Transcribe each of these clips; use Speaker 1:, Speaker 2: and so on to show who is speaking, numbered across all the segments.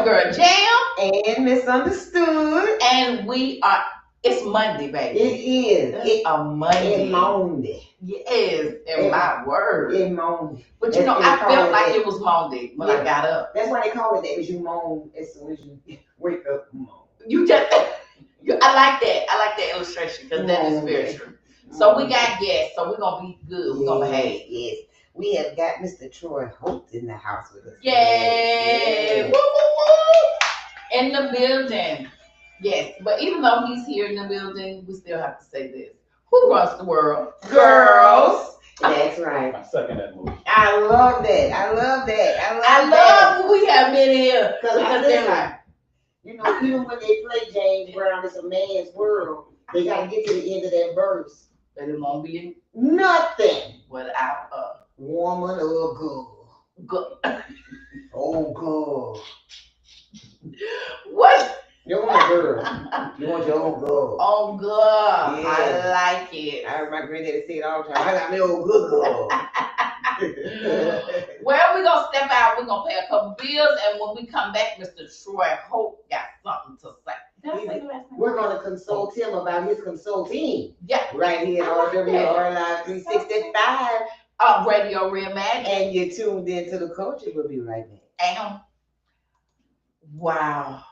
Speaker 1: girl Jam
Speaker 2: and Misunderstood.
Speaker 1: and we are. It's Monday, baby.
Speaker 2: It is.
Speaker 1: It's a Monday.
Speaker 2: It's Monday.
Speaker 1: Yes, in my word.
Speaker 2: It's Monday.
Speaker 1: But you know, I felt like it was Monday when I got up.
Speaker 2: That's why they call it that. Because you moan as soon as you wake up. Moan.
Speaker 1: You just. I like that. I like that illustration because that is very true. So we got guests. So we're gonna be good. We're gonna behave.
Speaker 2: Yes. We have got Mr. Troy Holt in the house with us.
Speaker 1: Yay! Woo, woo, woo. In the building. Yes, but even though he's here in the building, we still have to say this. Who runs the world? Girls.
Speaker 2: That's right.
Speaker 3: I second that movie.
Speaker 2: I love that. I love
Speaker 1: when we have been here. Because they're like,
Speaker 2: you know, even when they play James Brown, it's a man's world. They got to get to the end of that verse.
Speaker 1: But it won't be
Speaker 2: nothing
Speaker 1: without a
Speaker 2: woman or girl.
Speaker 1: Good.
Speaker 2: Oh, girl.
Speaker 1: What?
Speaker 2: You want a girl. You want your own girl.
Speaker 1: Oh, good. Yeah. I like it.
Speaker 2: I heard my granddaddy say it all the time. I got me old good girl.
Speaker 1: Well, we're going to step out. We're going to pay a couple bills. And when we come back, Mr. Troy Hope got something to say.
Speaker 2: We're going to consult him about his consulting.
Speaker 1: Yeah.
Speaker 2: Right here at RWR Live 365.
Speaker 1: Radio Reimagined.
Speaker 2: And you're tuned into the culture. We'll be right back.
Speaker 1: And wow.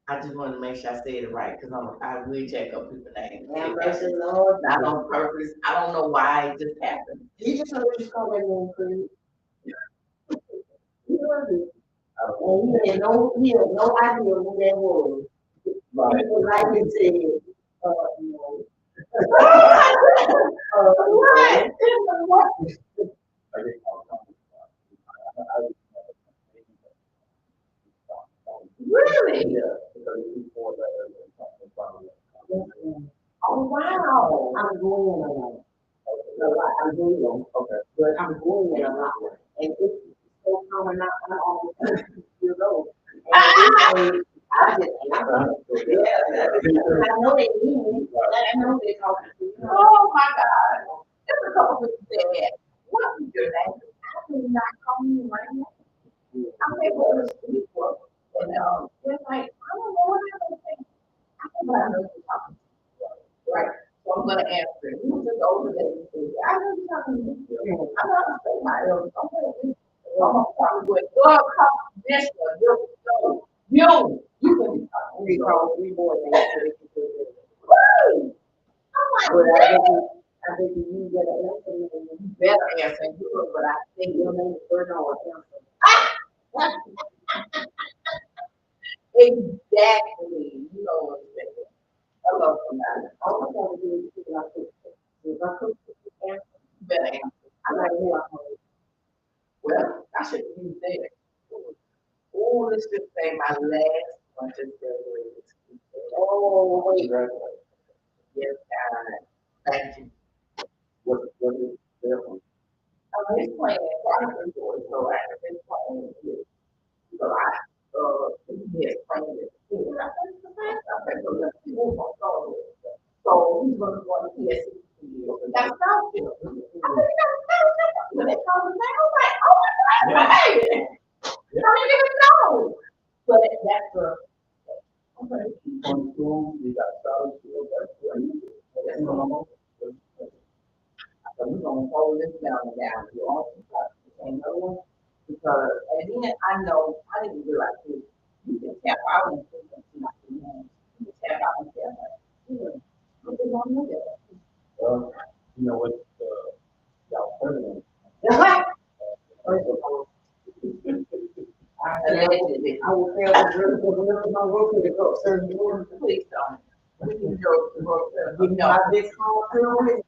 Speaker 1: I just wanted to make sure I said it right because I will check up people's names.
Speaker 2: Lord.
Speaker 1: Not on purpose. I don't know why it just happened.
Speaker 2: You just heard you call that name, Chris. You heard it. And he had no idea who that was. Right. Like he said, no. What?
Speaker 1: Really?
Speaker 2: Oh wow! I'm going a lot. I'm going. Okay. But I'm going a lot, and it's so common. Not all the time. You know. I know they need me. I know they talking to you.
Speaker 1: Oh my God! There's a couple people said, "What is your name?" I do not call me right now. I'm able to speak for, and it's like I don't know what I'm gonna say. I don't know what you're talking to. Right. So I'm gonna answer. You just over there and say, I know you're talking to me. I'm not gonna say my own. I'm gonna talk with God confidential. You can be talking.
Speaker 2: We call 3 boys.
Speaker 1: Woo! I'm like,
Speaker 2: I think you better answer.
Speaker 1: You better answer. But I think
Speaker 2: your name is Bernard.
Speaker 1: Exactly. You know what I'm saying. Hello, somebody.
Speaker 2: All I gotta do is figure out if I cook answer.
Speaker 1: Better answer.
Speaker 2: I like who I
Speaker 1: Well, I should use that. Oh, let's just say my last one just graduated.
Speaker 2: Oh, wait.
Speaker 1: Yes, God. Thank you.
Speaker 3: What is their one?
Speaker 1: I'm just playing private boy, so I have been playing with. So yes, playing it. So he's going to go on the PSC. That's not true. I think that's when they call me, I was like, oh my God, hey! I don't even know. But that's the okay.
Speaker 3: On school, we got scholarship. That's normal.
Speaker 1: So we're gonna hold this down and down. You also got to say no because and then I know I didn't realize this. You can tap out and say that you're not doing that. You can tap out and say that. What they gonna do that?
Speaker 3: You know what? Y'all president.
Speaker 1: I
Speaker 2: will fail the drill because whenever my work with the go certain words.
Speaker 1: Please don't. We can go to work.
Speaker 2: You know, I just called through it.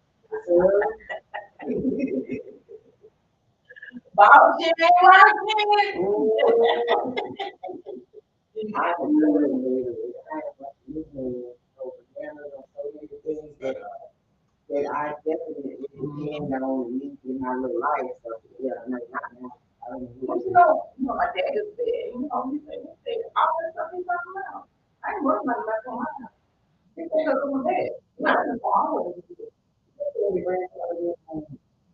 Speaker 1: Bob Jim ain't right
Speaker 2: that I definitely depend on me in my little life. So yeah, not now. I don't know.
Speaker 1: You know, my dad is dead. You know, he said, all that stuff he's talking about. I ain't working on that for my house. He said, because I'm dead. Not just for all of it.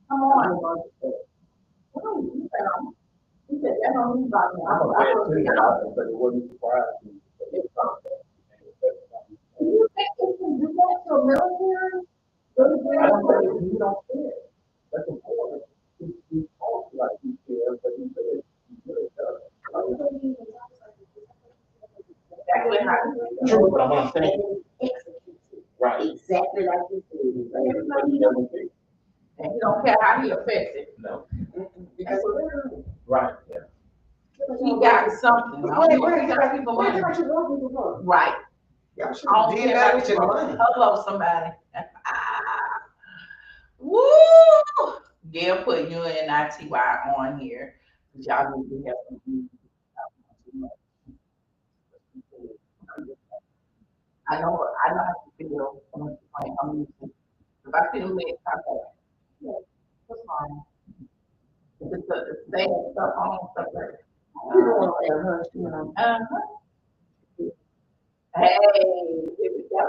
Speaker 1: Come on. He said, That don't mean about me.
Speaker 3: I'm a vet too, but it wouldn't surprise me.
Speaker 1: Do you think they can do that to a military?
Speaker 3: I don't think he don't care. That's important. He talks like he cares, but he really doesn't.
Speaker 1: Exactly how.
Speaker 3: True, but I'm saying,
Speaker 2: Execute it.
Speaker 3: right.
Speaker 2: Exactly like you said.
Speaker 3: But he doesn't care.
Speaker 1: And you don't care how he affects it.
Speaker 3: No.
Speaker 2: Because
Speaker 3: Right, yeah.
Speaker 1: He got something.
Speaker 2: where
Speaker 1: He got people money.
Speaker 2: don't you want people from?
Speaker 1: Right.
Speaker 2: Y'all should
Speaker 1: I
Speaker 2: have
Speaker 1: don't
Speaker 2: did
Speaker 1: care
Speaker 2: that
Speaker 1: about
Speaker 2: with your money.
Speaker 1: Hello, somebody. Woo! Gail put UNITY on here. Y'all need to help me. I know how to feel. If I feel lit, I go, yeah, what's wrong? If it's they have stuff on, stuff like that.
Speaker 2: You don't want to hush, you know.
Speaker 1: Hey, here we go.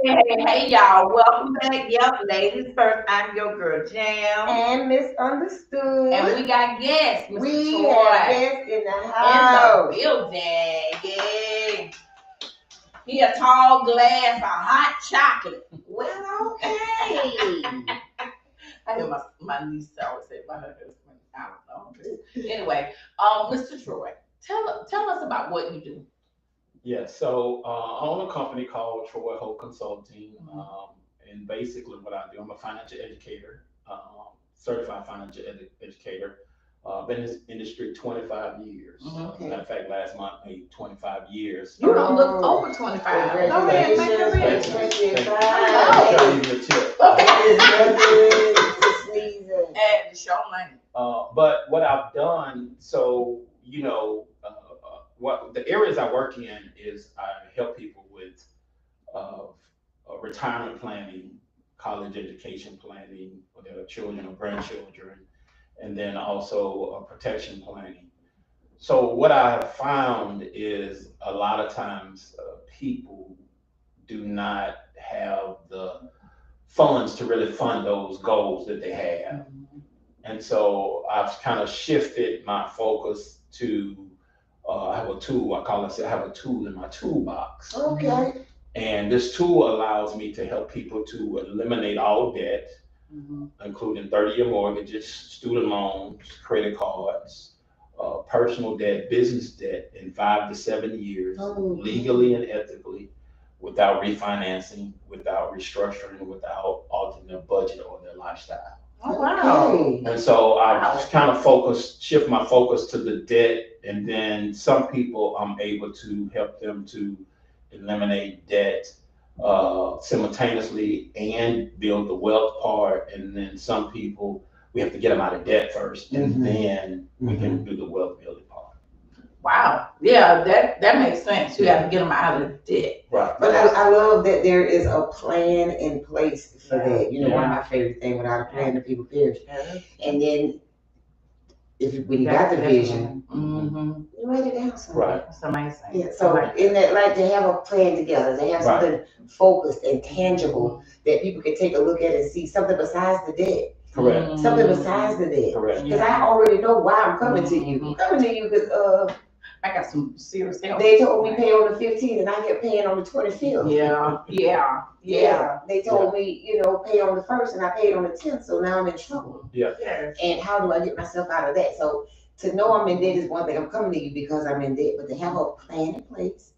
Speaker 1: Hey, y'all. Welcome back. Yep, ladies first. I'm your girl, Jam.
Speaker 2: And misunderstood.
Speaker 1: And we got guests, Mr.
Speaker 2: We
Speaker 1: Troy,
Speaker 2: have guests in the
Speaker 1: in
Speaker 2: house.
Speaker 1: the building. Yay. He a tall glass of hot chocolate.
Speaker 2: Well, okay.
Speaker 1: I hear my niece always say about her husband. I don't know. Anyway, Mr. Troy, tell us about what you do.
Speaker 3: Yeah, so I own a company called Troy Hope Consulting. And basically what I do, I'm a financial educator, certified financial educator. Been in this industry 25 years.
Speaker 2: Okay.
Speaker 3: Matter of fact, last month made 25 years.
Speaker 1: You don't look over 25. Go ahead, make your
Speaker 2: Congratulations.
Speaker 1: business.
Speaker 3: I'll try to give you a tip.
Speaker 1: And show money.
Speaker 3: But what I've done, so what the areas I work in is I help people with uh, retirement planning, college education planning for their children or grandchildren, and then also protection planning. So what I have found is a lot of times people do not have the funds to really fund those goals that they have. And so I've kind of shifted my focus to I have a tool, I have a tool in my toolbox.
Speaker 2: Okay.
Speaker 3: And this tool allows me to help people to eliminate all debt, including 30-year mortgages, student loans, credit cards, personal debt, business debt in 5 to 7 years, legally and ethically, without refinancing, without restructuring, without altering their budget or their lifestyle.
Speaker 1: Oh, wow.
Speaker 3: And so I just kind of shift my focus to the debt, and then some people I'm able to help them to eliminate debt simultaneously and build the wealth part. And then some people, we have to get them out of debt first, and then we can do the wealth building part.
Speaker 1: Wow. Yeah, that makes sense. You have to get them out of debt.
Speaker 3: Right.
Speaker 2: But I love that there is a plan in place for that. You know, one of my favorite things, without a plan, the people perish. And then when you got the vision, you write it down somewhere.
Speaker 3: Right.
Speaker 1: That's amazing.
Speaker 2: Yeah, so in that, like, to have a plan together, they have something focused and tangible that people can take a look at and see something besides the debt.
Speaker 3: Correct.
Speaker 2: Something besides the debt.
Speaker 3: Correct.
Speaker 2: Because I already know why I'm coming to you. I'm coming to you because
Speaker 1: I got some serious help.
Speaker 2: they told me pay on the 15th and I kept paying on the 25th.
Speaker 1: Yeah.
Speaker 2: They told me, pay on the 1st and I paid on the 10th, so now I'm in trouble.
Speaker 3: Yeah.
Speaker 2: And how do I get myself out of that? So to know I'm in debt is one thing. I'm coming to you because I'm in debt, but to have a plan in place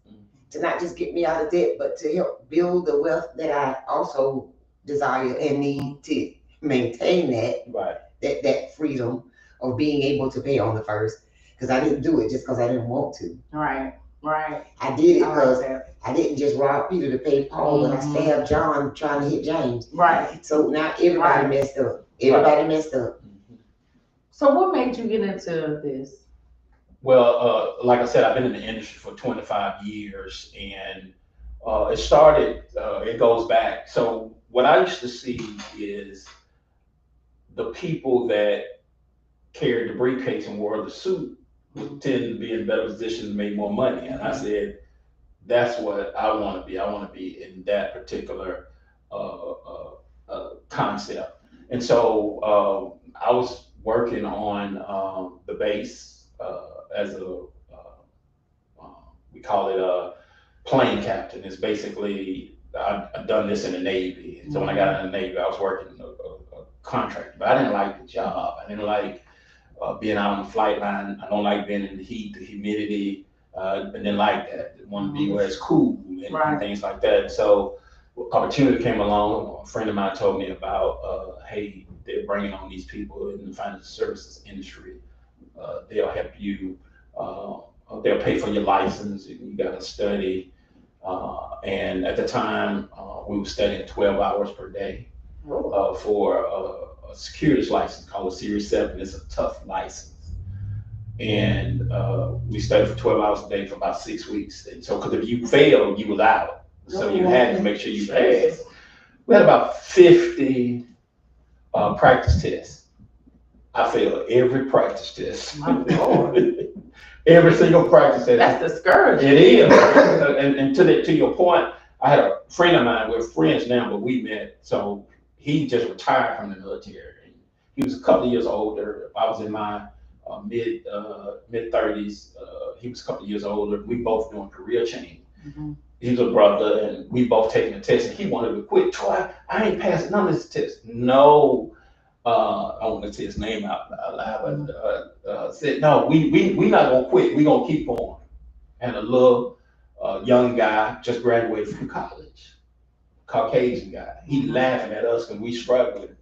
Speaker 2: to not just get me out of debt, but to help build the wealth that I also desire and need to maintain that freedom of being able to pay on the 1st. Because I didn't do it just because I didn't want to.
Speaker 1: Right.
Speaker 2: I did it because I didn't just rob Peter to pay Paul, but I stabbed John trying to hit James.
Speaker 1: Right.
Speaker 2: So now everybody messed up. Everybody messed up.
Speaker 1: So what made you get into this?
Speaker 3: Well, like I said, I've been in the industry for 25 years, and it started, it goes back. So what I used to see is the people that carried the briefcase and wore the suit would tend to be in better position to make more money. And I said, that's what I want to be. I want to be in that particular concept. And so I was working on the base as we call it a plane captain. It's basically, I've done this in the Navy. So when I got in the Navy, I was working a contract, but I didn't like the job. I didn't like being out on the flight line. I don't like being in the heat, the humidity. I didn't like that. I want to be where it's cool and things like that. So opportunity came along. A friend of mine told me about, hey, they're bringing on these people in the financial services industry. They'll help you. They'll pay for your license. You got to study. And at the time, we were studying 12 hours per day for a securities license called a Series 7. It's a tough license. And we studied for 12 hours a day for about 6 weeks. And so, because if you failed, you was out. So you had to make sure you passed. We had about 50 practice tests. I failed every practice test.
Speaker 1: My Lord.
Speaker 3: Every single practice test.
Speaker 1: That's discouraging.
Speaker 3: It is. And to your point, I had a friend of mine, we're friends now, but we met. So he just retired from the military. He was a couple of years older. I was in my mid 30s. He was a couple of years older. We both doing career change. He's a brother, and we both taking a test, and he wanted to quit. Troy, I ain't passing none of this test. No, I don't want to say his name out loud, but said, no, we not gonna quit. We gonna keep going. And a little young guy just graduated from college, Caucasian guy. He laughing at us because we struggling.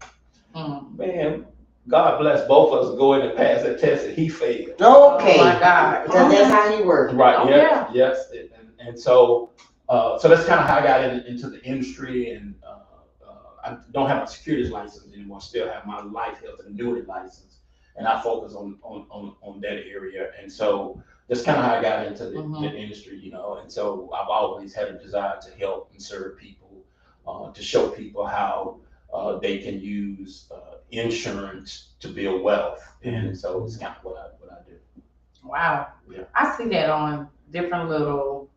Speaker 3: Man, God bless both of us go in and pass that test, and he failed.
Speaker 2: Okay.
Speaker 1: Oh my God.
Speaker 2: Because that's how you work.
Speaker 3: Right.
Speaker 1: Oh,
Speaker 3: Yeah. Yes. And so that's kind of how I got into the industry, and I don't have my securities license anymore. I still have my life, health, and annuity license, and I focus on that area. And so that's kind of how I got into the industry, you know. And so I've always had a desire to help and serve people, to show people how they can use insurance to build wealth. And so it's kind of what I do.
Speaker 1: Wow.
Speaker 3: Yeah.
Speaker 1: I see that on different little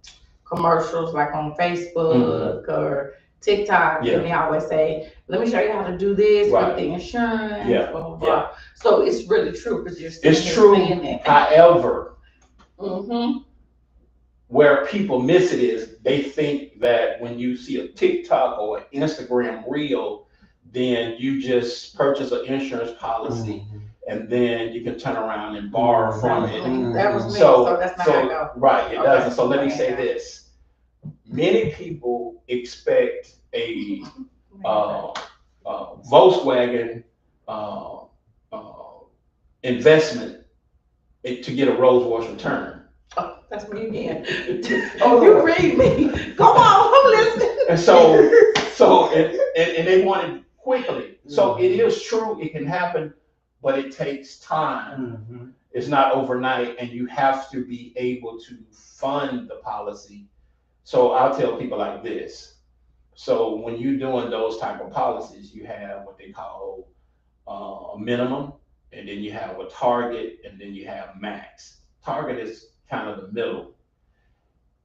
Speaker 1: commercials, like on Facebook or TikTok, and they always say, let me show you how to do this with the insurance, blah, blah, blah. So it's really true, because you're still saying that.
Speaker 3: However, where people miss it is they think that when you see a TikTok or an Instagram reel, then you just purchase an insurance policy and then you can turn around and borrow from it.
Speaker 1: That was me, so that's not how I go.
Speaker 3: Right, it doesn't. So let me say this. Many people expect a Volkswagen investment to get a Rolls Royce return.
Speaker 1: Oh, that's me again. Oh, you read me. Come on, I'm listening.
Speaker 3: And so they want it quickly. So it is true, it can happen, but it takes time. It's not overnight, and you have to be able to fund the policy. So I'll tell people like this. So when you're doing those type of policies, you have what they call a minimum, and then you have a target, and then you have max. Target is kind of the middle.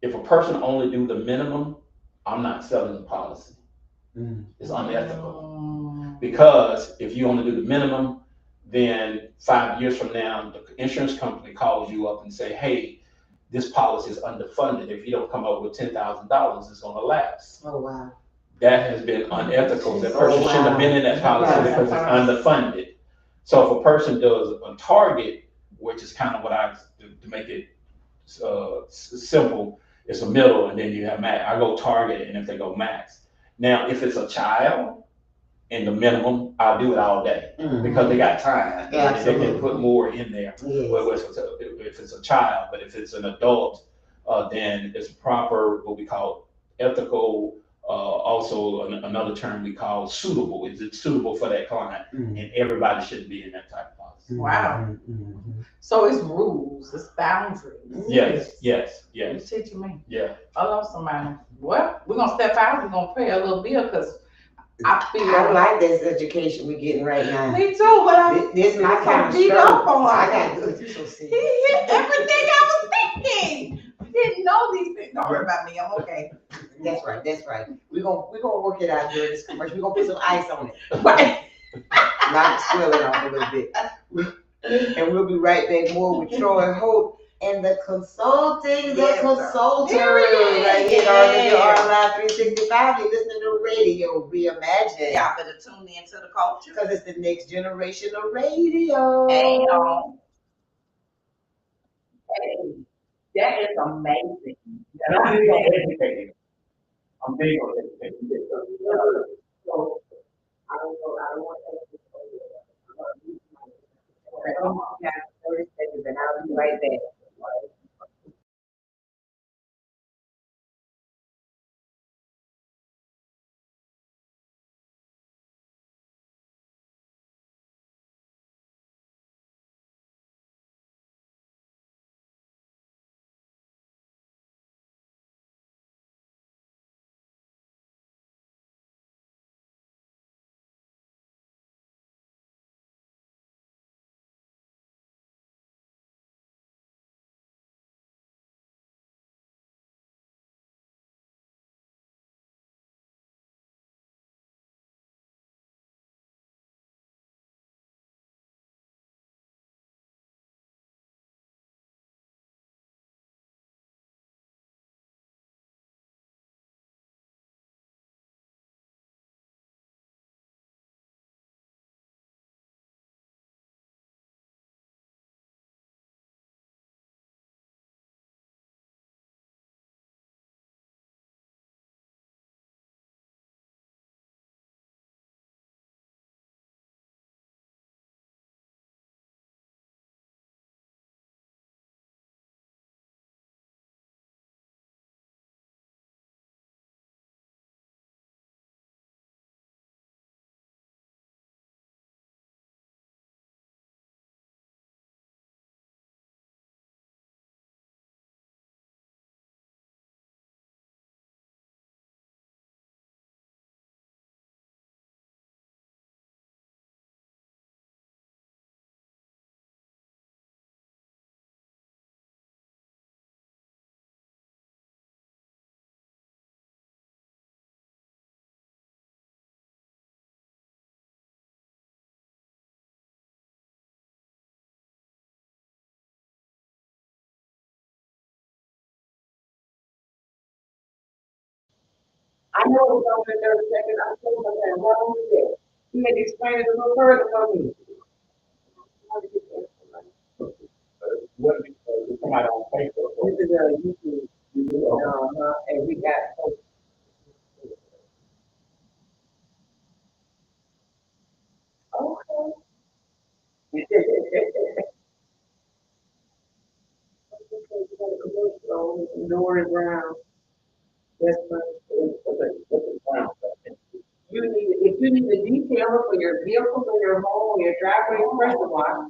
Speaker 3: If a person only do the minimum, I'm not selling the policy. It's unethical. Because if you only do the minimum, then 5 years from now, the insurance company calls you up and say, hey, this policy is underfunded. If you don't come up with $10,000, it's going to lapse.
Speaker 2: Oh, wow.
Speaker 3: That has been unethical. That person shouldn't have been in that policy because it's underfunded. So if a person does a target, which is kind of what to make it simple, it's a middle, and then you have max. I go target, and if they go max. Now, if it's a child in the minimum, I'll do it all day because they got time. They can put more in there. If it's a child, but if it's an adult, then it's proper, what we call ethical. Also, another term we call suitable. Is it suitable for that client? And everybody shouldn't be in that type of policy.
Speaker 1: Wow. So it's rules, it's boundaries.
Speaker 3: Yes.
Speaker 1: You're teaching me.
Speaker 3: Yeah.
Speaker 1: I love somebody. Well, we're gonna step out. We're gonna pay a little bill because
Speaker 2: I like this education we're getting right now.
Speaker 1: Me too, but I'm
Speaker 2: this is my kind of
Speaker 1: beat up on.
Speaker 2: I got good. You're so serious.
Speaker 1: He hit everything I was thinking. I didn't know these things. Don't worry about me. I'm okay.
Speaker 2: That's right. We're gonna work it out during this commercial. We're gonna put some ice on it. Right. Not spill it off a little bit. And we'll be right back more with Troy Hope and the consulting, the
Speaker 1: Yes, sir.
Speaker 2: consultant.
Speaker 1: There it is.
Speaker 2: Right here at RWR Live 365. You're listening to Radio Reimagine.
Speaker 1: Y'all better tune in to the culture.
Speaker 2: Because it's the next generation of radio.
Speaker 1: Hey, that is amazing.
Speaker 3: And I'm big on educating. I'm big on educating.
Speaker 2: So, I don't want to come on, guys, 30 seconds, and I'll be right back. I know it was only 30 seconds. I told him that what was it? He had to explain it a little further for me.
Speaker 3: What if somebody on Facebook?
Speaker 2: This is a YouTube video, and we got okay. Nori Brown. That's funny. You need, if you need a detailer for your vehicle or your home, your driveway, first of all,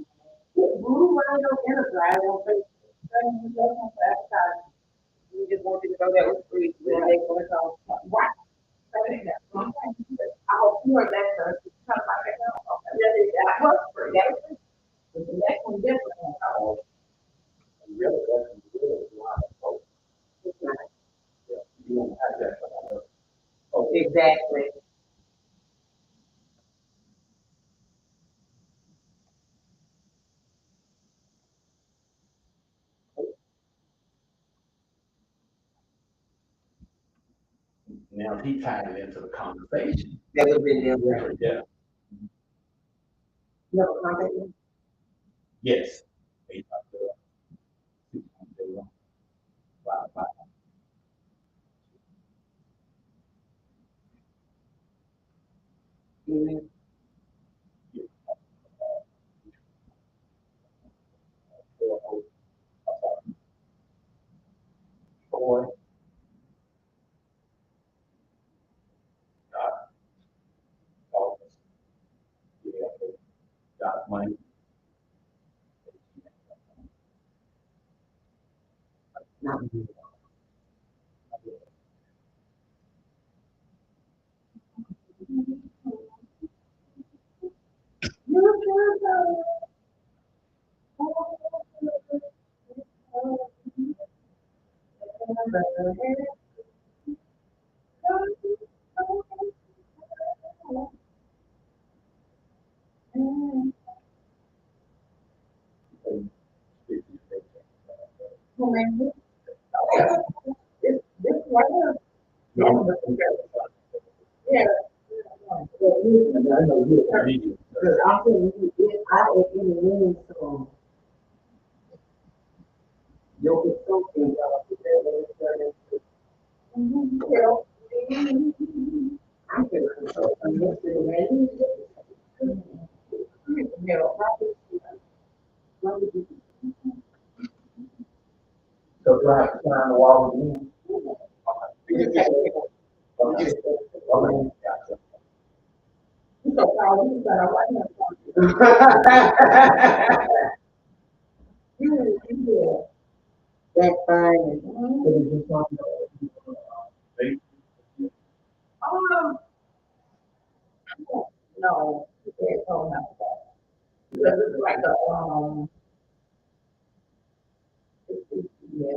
Speaker 2: Blue Rhino Enterprise on Facebook. We just want you to know that was free. Then they go and talk. What? I hope you heard that first. Come back now. Okay. Yeah, that was free. That was free. But the next one different.
Speaker 3: Really, that's really a lot of folks. You don't have that.
Speaker 2: Exactly.
Speaker 3: Now he tied it into the conversation.
Speaker 2: That would have been different.
Speaker 3: Yeah.
Speaker 2: You have a contact?
Speaker 3: Yes. 850-610-5555.
Speaker 2: Mm-hmm.
Speaker 3: Boy, God, God, yeah, God, money.
Speaker 2: Not
Speaker 1: Remember? This right here. Yeah.
Speaker 2: I know you. Because I'm telling you, if I at any means, so your consulting, I'm gonna consult on yesterday, so do I have to sign the wall with me? Okay. Okay. That's fine.
Speaker 1: Um, no, it's all not that. Because it's like a, yeah,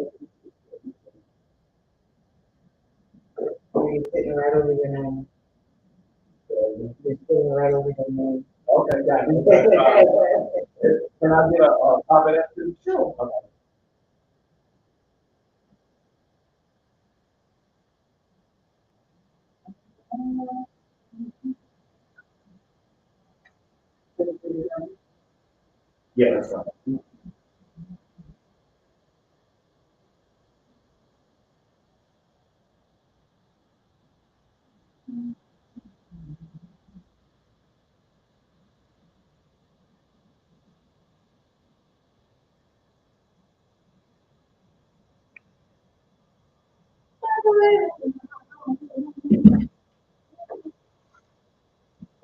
Speaker 2: You're sitting right over your name. You're sitting right over your name. Okay, got it. Can I get a copy of that too? Sure. Okay. Yeah, that's right.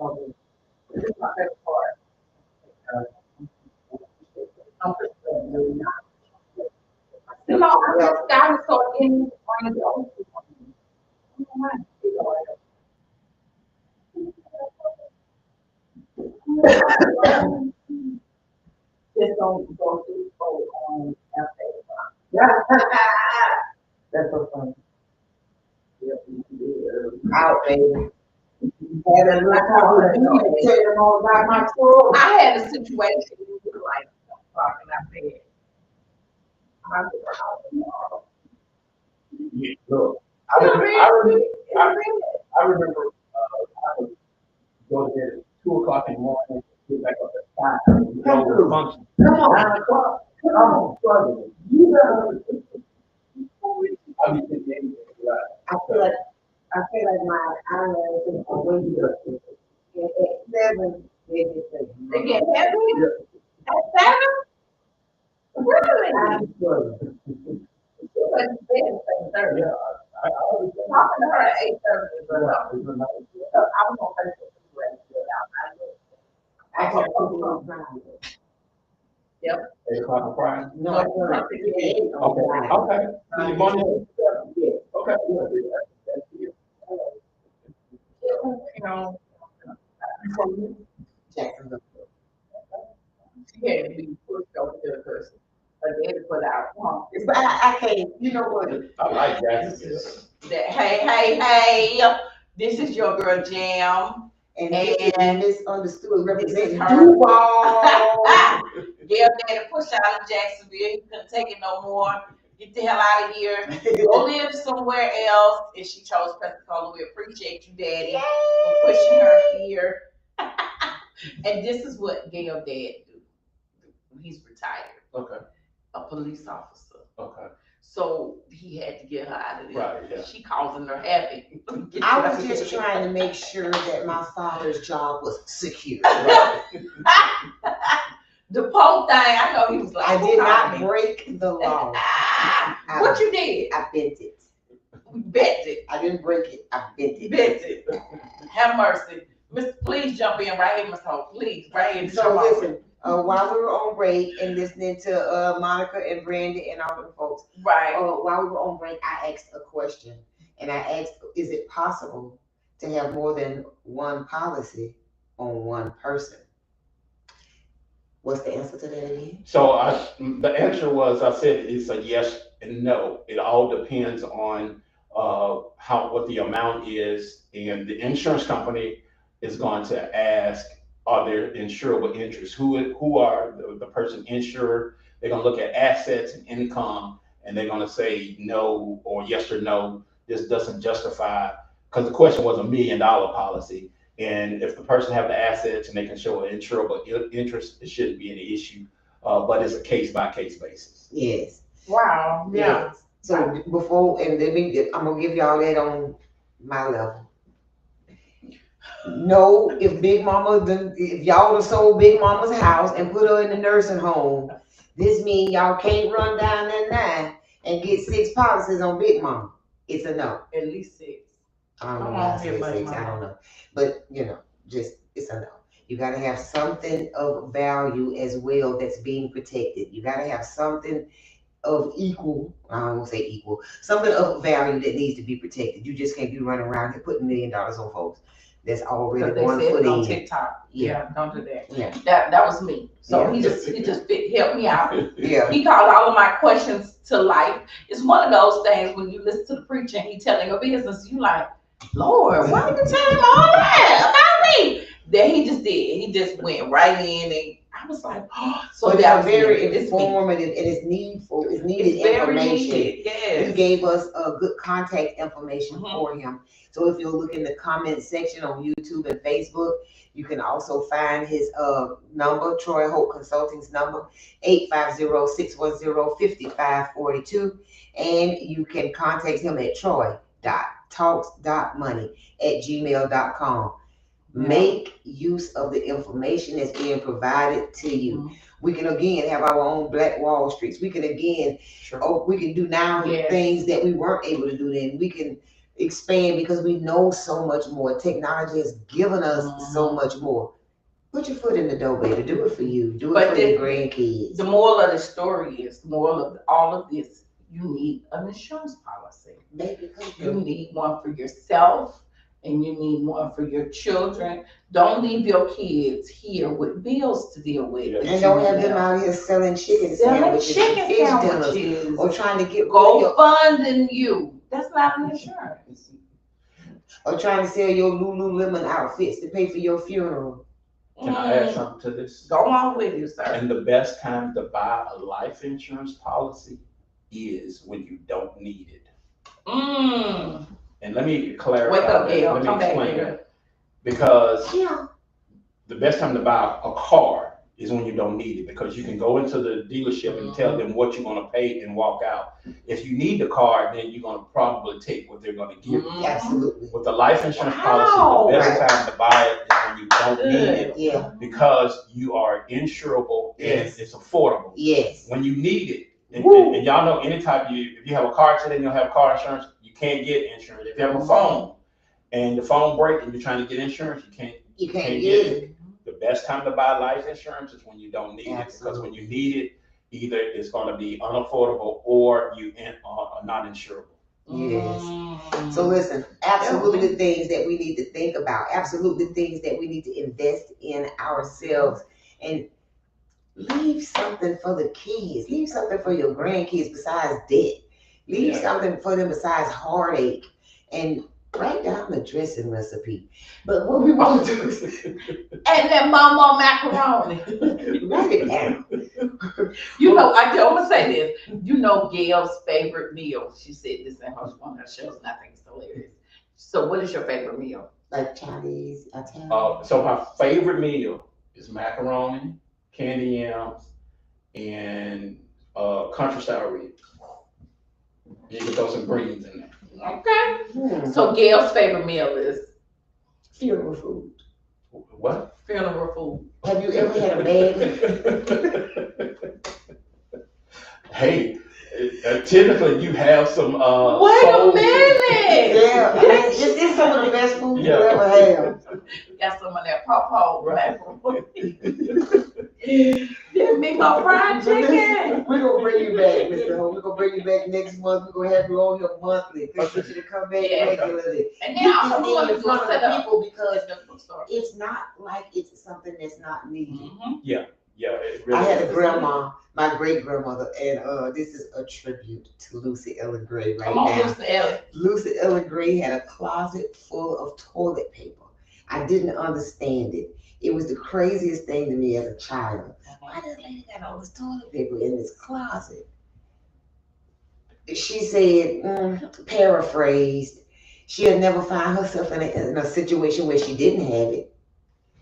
Speaker 2: Okay.
Speaker 1: it's not that far. I'm just saying, no, not. You know, I just got to start getting one of those. Just don't go too slow on
Speaker 2: That's so funny. Out, baby. Had a little talk, you can tell them all about my story.
Speaker 1: I had a situation like talking. I said, I'm
Speaker 2: Yeah, look, I remember, I would go there at 2 o'clock in the morning, get back up at 5. Go to the function. Come on, 9 o'clock. Come on, struggling. You know, I be sitting there, like, I feel like my eyelids are way up. At 7, they just say,
Speaker 1: they get heavy at 7? Really?
Speaker 2: I'm struggling.
Speaker 1: She went to bed at 7:30.
Speaker 2: Yeah, I was
Speaker 1: Talking to her at 8:30, but
Speaker 2: right.
Speaker 1: I was on Facebook anyway.
Speaker 2: I can't put it on time.
Speaker 1: Yep.
Speaker 2: 8 o'clock on Friday?
Speaker 1: No,
Speaker 2: No,
Speaker 1: it's not.
Speaker 2: okay, okay. So your morning? Yeah, okay.
Speaker 1: You know,
Speaker 2: Jacksonville.
Speaker 1: she had to be pushed over to the person. But they had to put out,
Speaker 2: But I can't, you know what?
Speaker 3: I like Jacksonville.
Speaker 1: that, hey, this is your girl Jam.
Speaker 2: And misunderstood representing
Speaker 1: her.
Speaker 2: Duval.
Speaker 1: Yeah, they had to push out of Jacksonville. He couldn't take it no more. Get the hell out of here. Go live somewhere else. And she chose Pensacola. We appreciate you, Daddy, for pushing her here. And this is what Gail dad do. He's retired.
Speaker 3: Okay.
Speaker 1: A police officer.
Speaker 3: Okay.
Speaker 1: So he had to get her out of there.
Speaker 3: Right, yeah.
Speaker 1: She causing her happy.
Speaker 2: I was just trying to make sure that my father's job was secure.
Speaker 3: Right.
Speaker 1: The Pope thing, I know he was like,
Speaker 2: I did not break the law.
Speaker 1: What you did?
Speaker 2: I bent it.
Speaker 1: Bent it.
Speaker 2: I didn't break it. I bent it.
Speaker 1: Bent it. Have mercy. Mr. Please jump in right here, Miss Hope. Please, right here.
Speaker 2: So listen, while we were on break and listening to Monica and Brandy and all the folks,
Speaker 1: right.
Speaker 2: While we were on break, I asked a question, and I asked, "Is it possible to have more than one policy on one person?" What's the answer to that again?
Speaker 3: So the answer was, I said it's a yes and no. It all depends on what the amount is, and the insurance company is going to ask, are they insured with interest? Who are the person insured? They're going to look at assets and income, and they're gonna say no or yes or no. This doesn't justify, because the question was $1 million policy, and if the person have the assets and they can show an insurable interest, it shouldn't be any issue. But it's a case by case basis.
Speaker 2: Yes.
Speaker 1: Wow, yeah.
Speaker 2: Yes. So before, and then I'm gonna give y'all that on my level. No, if if y'all done sold Big Mama's house and put her in the nursing home, this means y'all can't run down that 9 and get 6 policies on Big Mama. It's a no.
Speaker 1: At least 6.
Speaker 2: I don't know
Speaker 1: Come
Speaker 2: why I
Speaker 1: on,
Speaker 2: said
Speaker 1: everybody,
Speaker 2: 6. I
Speaker 1: Mama.
Speaker 2: don't know, but just it's a no. You gotta have something of value as well that's being protected. You gotta have something of equal, I won't say equal, something of value that needs to be protected. You just can't be running around here putting $1 million on folks. That's already
Speaker 1: Because they
Speaker 2: one
Speaker 1: said
Speaker 2: foot
Speaker 1: it on
Speaker 2: in.
Speaker 1: TikTok. Yeah, don't do that.
Speaker 2: Yeah.
Speaker 1: That was me. So
Speaker 2: Yeah.
Speaker 1: he just helped me out.
Speaker 2: Yeah.
Speaker 1: He called all of my questions to life. It's one of those things when you listen to the preacher and he telling your business, you like, Lord, why you tell him all that about me? Then he just did. He just went right in, and I was like, oh. So
Speaker 2: But
Speaker 1: that
Speaker 2: they're very
Speaker 1: it's
Speaker 2: informative and it's needful. It's needed
Speaker 1: very
Speaker 2: information.
Speaker 1: needed. Yes.
Speaker 2: He gave us good contact information for him. So if you'll look in the comment section on YouTube and Facebook, you can also find his number, Troy Hope Consulting's number, 850-610-5542. And you can contact him at troy.talks.money@gmail.com. Make use of the information that's being provided to you. We can again have our own Black Wall Streets. We can again, we can do now things that we weren't able to do then. We can expand because we know so much more. Technology has given us so much more. Put your foot in the door, baby. Do it for you. Do it for your grandkids.
Speaker 1: The moral of the story is, the moral of all of this, you need an insurance policy.
Speaker 2: Baby,
Speaker 1: you need one for yourself. And you need one for your children. Don't leave your kids here with bills to deal with.
Speaker 2: And don't have them out here selling chicken sandwiches, or trying to get
Speaker 1: funding you. That's not an insurance.
Speaker 2: Or trying to sell your Lululemon outfits to pay for your funeral.
Speaker 3: Can I add something to this?
Speaker 1: Go on with you, sir.
Speaker 3: And the best time to buy a life insurance policy is when you don't need it. And let me clarify.
Speaker 1: Wake up,
Speaker 3: that. Let me explain that. Because the best time to buy a car is when you don't need it, because you can go into the dealership and tell them what you're going to pay and walk out. If you need the car, then you're going to probably take what they're going to give you.
Speaker 2: Absolutely.
Speaker 3: With the life insurance policy, the best time to buy it is when you don't need it, because you are insurable and it's affordable.
Speaker 2: Yes.
Speaker 3: When you need it, and y'all know, anytime if you have a car accident, you'll have car insurance, you can't get insurance. If you have a phone and the phone breaks and you're trying to get insurance, you can't get it. The best time to buy life insurance is when you don't need it, because when you need it, either it's going to be unaffordable or you are not insurable.
Speaker 2: Yes. So listen, absolutely the things that we need to think about, absolutely things that we need to invest in ourselves, and leave something for the kids. Leave something for your grandkids besides debt. Leave something for them besides heartache. And write down the dressing recipe. But what we want to do is
Speaker 1: and that mama macaroni.
Speaker 2: Write it down.
Speaker 1: I'm gonna say this. You know Gail's favorite meal. She said this in one of her shows, and I think it's hilarious. So what is your favorite meal?
Speaker 2: Like Chinese, Italian?
Speaker 3: So my favorite meal is macaroni, candy yams, and country style ribs. You can throw some greens in there.
Speaker 1: Okay. So Gail's favorite meal is
Speaker 2: funeral food.
Speaker 3: What?
Speaker 1: Funeral food.
Speaker 2: Have you ever had a bag?
Speaker 3: Hey, typically you have some.
Speaker 1: Wait a minute.
Speaker 2: Yeah, it's some of the best food you ever have.
Speaker 1: Got some of that pawpaw macaroni. Give me my fried chicken.
Speaker 2: We're gonna bring you back, Mr. Ho. We're gonna bring you back next month. We're gonna have you on here monthly. We'll get you to come back regularly.
Speaker 1: And then also we want to do a setup
Speaker 2: people, because it's not like it's something that's not needed.
Speaker 3: Yeah, it really
Speaker 2: I had a grandma, my great grandmother, and this is a tribute to Lucy Ellen Gray right now. Lucy Ellen Gray had a closet full of toilet paper. I didn't understand it. It was the craziest thing to me as a child. Why does lady got all this toilet paper in this closet? she said, paraphrased, she'll never find herself in a situation where she didn't have it.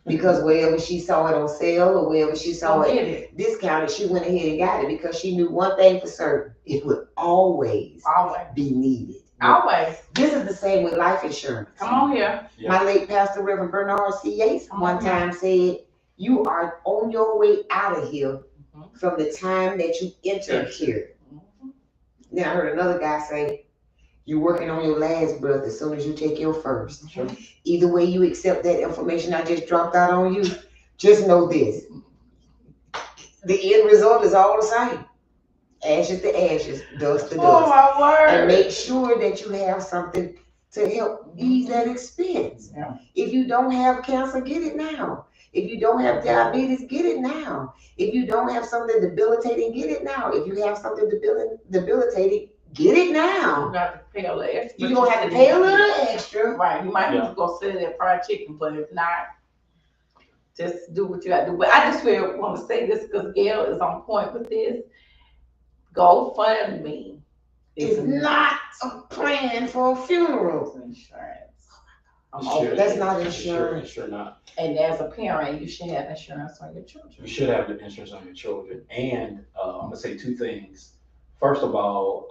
Speaker 2: Because wherever she saw it on sale or wherever she saw it discounted, she went ahead and got it because she knew one thing for certain: it would always be needed.
Speaker 1: Always.
Speaker 2: This is the same with life insurance.
Speaker 1: Come on here.
Speaker 2: My late pastor, Reverend Bernard C. Yates, one time said, "You are on your way out of here from the time that you enter here." Then I heard another guy say, "You're working on your last breath as soon as you take your first." Either way you accept that information I just dropped out on you, just know this: the end result is all the same. Ashes to ashes, dust to dust.
Speaker 1: Oh my word.
Speaker 2: And make sure that you have something to help ease that expense.
Speaker 1: Yeah.
Speaker 2: If you don't have cancer, get it now. If you don't have diabetes, get it now. If you don't have something debilitating, get it now. If you have something debilitating, get it now.
Speaker 1: You got to pay a little extra.
Speaker 2: You're going to have to pay a little extra.
Speaker 1: Right. You might have to go sit that fried chicken, but if not, just do what you got to do. But I just really want to say this because Gail is on point with this. GoFundMe
Speaker 2: is not a plan for a funeral.
Speaker 1: Insurance.
Speaker 2: That's not insurance.
Speaker 3: Sure not.
Speaker 1: And as a parent, you should have insurance on your children.
Speaker 3: You should have the insurance on your children. And I'm gonna say two things. First of all,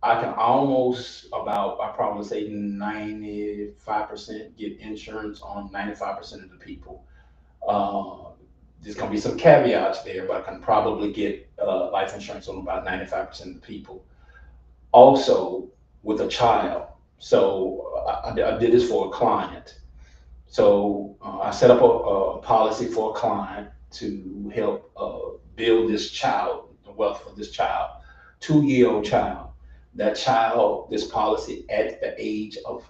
Speaker 3: I can I probably say 95% get insurance on 95% of the people. There's gonna be some caveats there, but I can probably get life insurance on about 95% of the people. Also, with a child. So I did this for a client. So I set up a policy for a client to help build this child, the wealth for this child, 2-year-old child. That child, this policy at the age of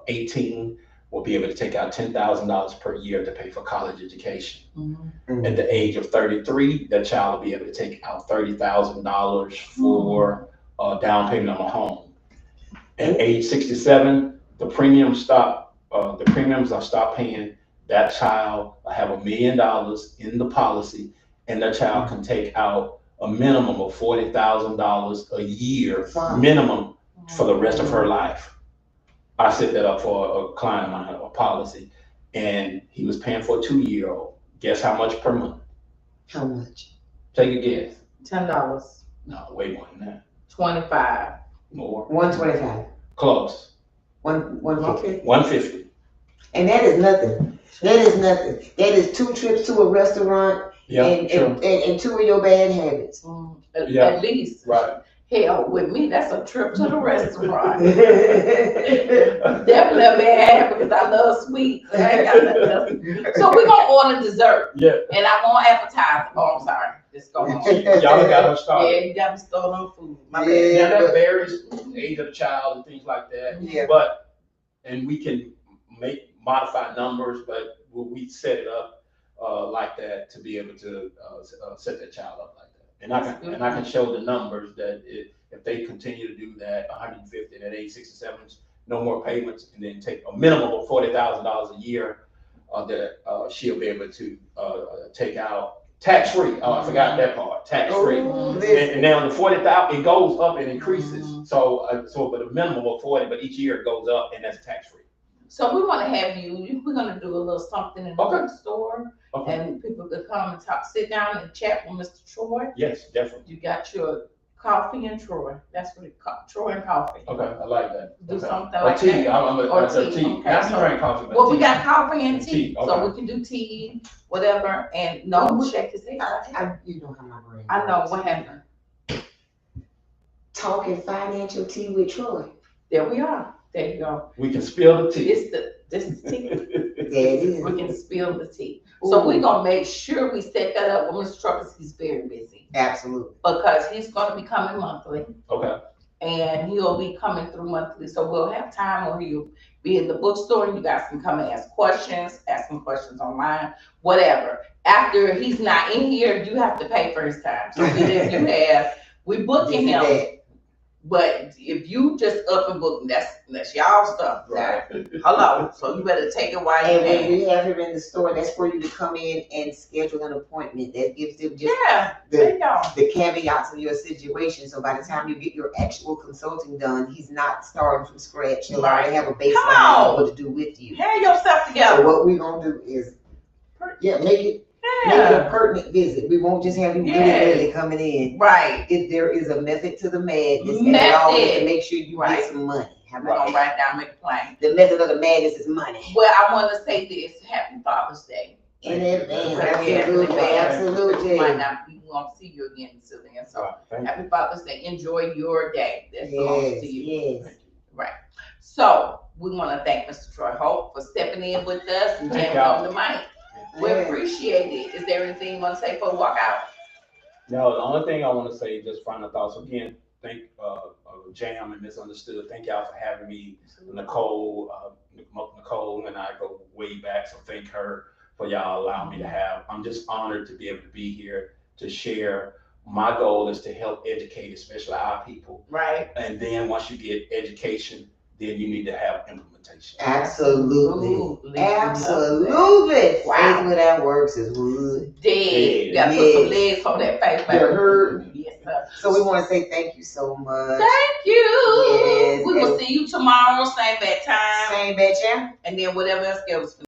Speaker 3: 18 will be able to take out $10,000 per year to pay for college education. Mm-hmm. At the age of 33, that child will be able to take out $30,000 for down payment on a home. At age 67, the premiums are stopped paying. That child will have $1 million in the policy, and that child can take out a minimum of $40,000 a year minimum for the rest of her life. I set that up for a client of mine, a policy, and he was paying for a 2-year-old. Guess how much per month?
Speaker 2: How much?
Speaker 3: Take a guess.
Speaker 1: $10.
Speaker 3: No, way more than that.
Speaker 1: 25.
Speaker 3: More.
Speaker 2: 125.
Speaker 3: Close.
Speaker 2: 150.
Speaker 3: 150.
Speaker 2: And that is nothing. That is nothing. That is 2 trips to a restaurant and 2 of your bad habits.
Speaker 1: At least.
Speaker 3: Right.
Speaker 1: Hell, with me, that's a trip to the restaurant. Definitely a bad habit because I love sweets. So we're going to order dessert.
Speaker 3: Yeah.
Speaker 1: And I won't appetize. Oh, I'm sorry. Just go on.
Speaker 3: Y'all got her started.
Speaker 1: Yeah, you got me started on food. My bad.
Speaker 3: Yeah, that varies the age of the child and things like that.
Speaker 2: Yeah.
Speaker 3: And we can modify numbers, but we set it up like that to be able to set that child up like that. And I can show the numbers that if they continue to do that, 150 at age 67, no more payments, and then take a minimum of $40,000 a year, that she'll be able to take out tax-free. Oh, I forgot that part, tax-free. And now the 40,000, it goes up and increases. So but a minimum of 40, but each year it goes up, and that's tax-free.
Speaker 1: So we want to have we're going to do a little something in the bookstore, and people could come and sit down and chat with Mr. Troy.
Speaker 3: Yes, definitely.
Speaker 1: You got your coffee and Troy. That's what Troy and coffee.
Speaker 3: Okay, I like that.
Speaker 1: Do something
Speaker 3: or
Speaker 1: like
Speaker 3: tea.
Speaker 1: that.
Speaker 3: Or tea.
Speaker 1: Okay.
Speaker 3: I can drink coffee, but
Speaker 1: well,
Speaker 3: tea.
Speaker 1: We got coffee and tea.
Speaker 3: Okay.
Speaker 1: So we can do tea, whatever, and no check his head.
Speaker 2: You know how my brain
Speaker 1: I know what happened.
Speaker 2: Talking financial tea with Troy.
Speaker 1: There we are. There you go.
Speaker 3: We can spill the tea.
Speaker 1: This is tea.
Speaker 2: There it is.
Speaker 1: We can spill the tea. So we're gonna make sure we set that up with Mr. Truck because he's very busy.
Speaker 2: Absolutely.
Speaker 1: Because he's gonna be coming monthly.
Speaker 3: Okay.
Speaker 1: And he'll be coming through monthly. So we'll have time where he'll be in the bookstore and you guys can come and ask some questions online, whatever. After he's not in here, you have to pay for his time. So we booking him. But if you just up and booking, that's y'all stuff. Right. Hello. So you better take it while you
Speaker 2: And when
Speaker 1: can.
Speaker 2: we have him in the store, that's for you to come in and schedule an appointment. That gives them just the caveats of your situation. So by the time you get your actual consulting done, he's not starting from scratch. He'll already have a baseline of what to do with you.
Speaker 1: Have yourself together.
Speaker 2: So what we're gonna do is, make it a pertinent visit. We won't just have you willy-nilly coming in.
Speaker 1: Right.
Speaker 2: If there is a method to the madness, and it always to make sure you get some money. How about
Speaker 1: that? Write down, make a plan.
Speaker 2: The method of the madness is money.
Speaker 1: Well, I want to say this: Happy Father's Day.
Speaker 2: In advance, absolutely.
Speaker 1: We might not, we won't see you again until then. So happy Father's Day. Enjoy your day. That belongs to you.
Speaker 2: Yes.
Speaker 1: Right. So we want to thank Mr. Troy Hope for stepping in with us and jamming on the mic. We appreciate it. Is there anything you want to say before we walk out?
Speaker 3: No, the only thing I want to say, just final thoughts. Again, thank Jam and Misunderstood. Thank y'all for having me. Nicole and I go way back, so thank her for y'all allowing me to have. I'm just honored to be able to be here to share. My goal is to help educate, especially our people.
Speaker 1: Right.
Speaker 3: And then once you get education, then you need to have implementation.
Speaker 2: Absolutely. Absolutely.
Speaker 1: Wow.
Speaker 2: Faith without works is wood.
Speaker 1: Dead. You gotta put some legs on that face, baby. Yes, sir.
Speaker 2: So we want to say thank you so much.
Speaker 1: Thank you. Yes. We will see you tomorrow, same bad time.
Speaker 2: Same bad channel.
Speaker 1: And then whatever else goes.